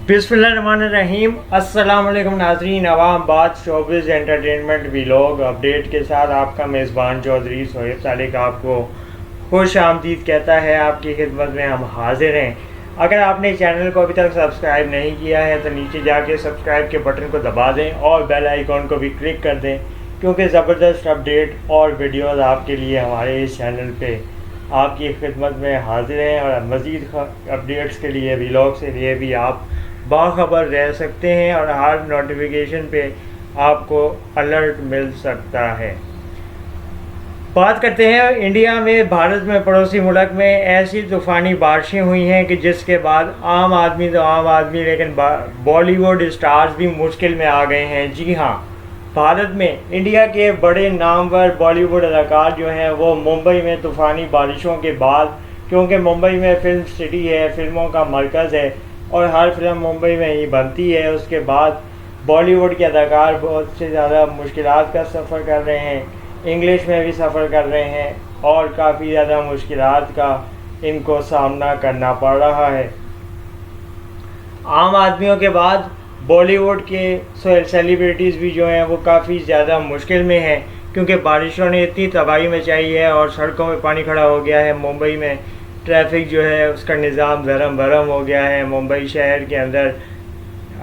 बिस्मिल्लाहिर्रहमानिर्रहीम। अस्सलाम वालेकुम नाज़रीन। अवाम बात शोबिज़ एंटरटेनमेंट व्लॉग अपडेट के साथ आपका मेज़बान चौधरी सोहेब सालिक आपको खुश आमदीद कहता है। आपकी खिदमत में हम हाजिर हैं। अगर आपने चैनल को अभी तक सब्सक्राइब नहीं किया है तो नीचे जाके सब्सक्राइब के बटन को दबा दें और बेल आइकॉन को भी क्लिक कर दें, क्योंकि ज़बरदस्त अपडेट और वीडियोज़ आपके लिए हमारे इस चैनल पे आपकी खिदमत में हाजिर हैं। और मज़ीद अपडेट्स के लिए व्लॉग के लिए भी आप बाखबर रह सकते हैं और हर नोटिफिकेशन पे आपको अलर्ट मिल सकता है। बात करते हैं इंडिया में, भारत में, पड़ोसी मुल्क में ऐसी तूफ़ानी बारिशें हुई हैं कि जिसके बाद आम आदमी तो आम आदमी, लेकिन बॉलीवुड स्टार्स भी मुश्किल में आ गए हैं। जी हाँ, भारत में इंडिया के बड़े नामवर बॉलीवुड अदाकार जो हैं वो मुंबई में तूफ़ानी बारिशों के बाद, क्योंकि मुंबई में फिल्म सिटी है, फिल्मों का मरकज़ है और हर फिल्म मुंबई में ही बनती है, उसके बाद बॉलीवुड के अदाकार बहुत से ज़्यादा मुश्किलात का सफ़र कर रहे हैं, इंग्लिश में भी सफ़र कर रहे हैं और काफ़ी ज़्यादा मुश्किलात का इनको सामना करना पड़ रहा है। आम आदमियों के बाद बॉलीवुड के सेलिब्रिटीज़ भी जो हैं वो काफ़ी ज़्यादा मुश्किल में हैं, क्योंकि बारिशों ने इतनी तबाही मचाई है और सड़कों में पानी खड़ा हो गया है। मुंबई में ट्रैफिक जो है उसका निज़ाम धर्म भरम हो गया है। मुंबई शहर के अंदर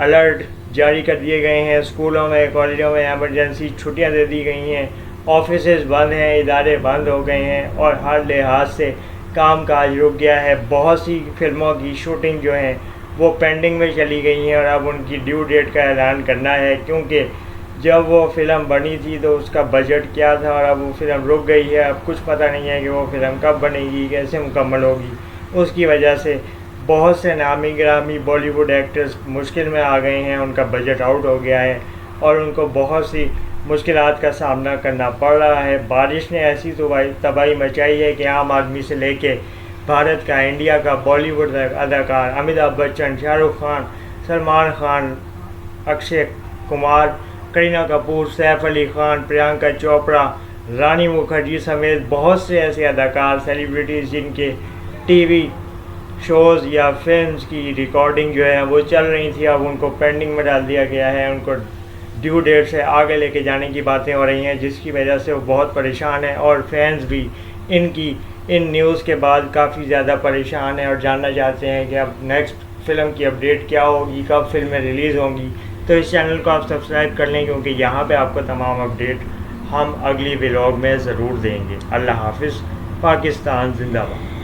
अलर्ट जारी कर दिए गए हैं। स्कूलों में, कॉलेजों में एमरजेंसी छुट्टियां दे दी गई हैं। ऑफिसेज बंद हैं, इदारे बंद हो गए हैं और हर लिहाज से कामकाज रुक गया है। बहुत सी फिल्मों की शूटिंग जो है वो पेंडिंग में चली गई हैं और अब उनकी ड्यू डेट का ऐलान करना है, क्योंकि जब वो फ़िल्म बनी थी तो उसका बजट क्या था और अब वो फ़िल्म रुक गई है। अब कुछ पता नहीं है कि वो फ़िल्म कब बनेगी, कैसे मुकम्मल होगी। उसकी वजह से बहुत से नामी गिरामी बॉलीवुड एक्टर्स मुश्किल में आ गए हैं, उनका बजट आउट हो गया है और उनको बहुत सी मुश्किलात का सामना करना पड़ रहा है। बारिश ने ऐसी तबाही मचाई है कि आम आदमी से लेके भारत का, इंडिया का बॉलीवुड अदाकार अमिताभ बच्चन, शाहरुख खान, सलमान खान, अक्षय कुमार, करीना कपूर, सैफ अली खान, प्रियंका चोपड़ा, रानी मुखर्जी समेत बहुत से ऐसे अदाकार, सेलिब्रिटीज़ जिनके टीवी शोज़ या फिल्म्स की रिकॉर्डिंग जो है वो चल रही थी, अब उनको पेंडिंग में डाल दिया गया है। उनको ड्यू डेट से आगे लेके जाने की बातें हो रही हैं, जिसकी वजह से वो बहुत परेशान हैं और फैंस भी इन न्यूज़ के बाद काफ़ी ज़्यादा परेशान हैं और जानना चाहते हैं कि अब नेक्स्ट फ़िल्म की अपडेट क्या होगी, कब फिल्में रिलीज़ होंगी। तो इस चैनल को आप सब्सक्राइब कर लें, क्योंकि यहाँ पे आपको तमाम अपडेट हम अगली व्लॉग में ज़रूर देंगे। अल्लाह हाफिज़। पाकिस्तान जिंदाबाद।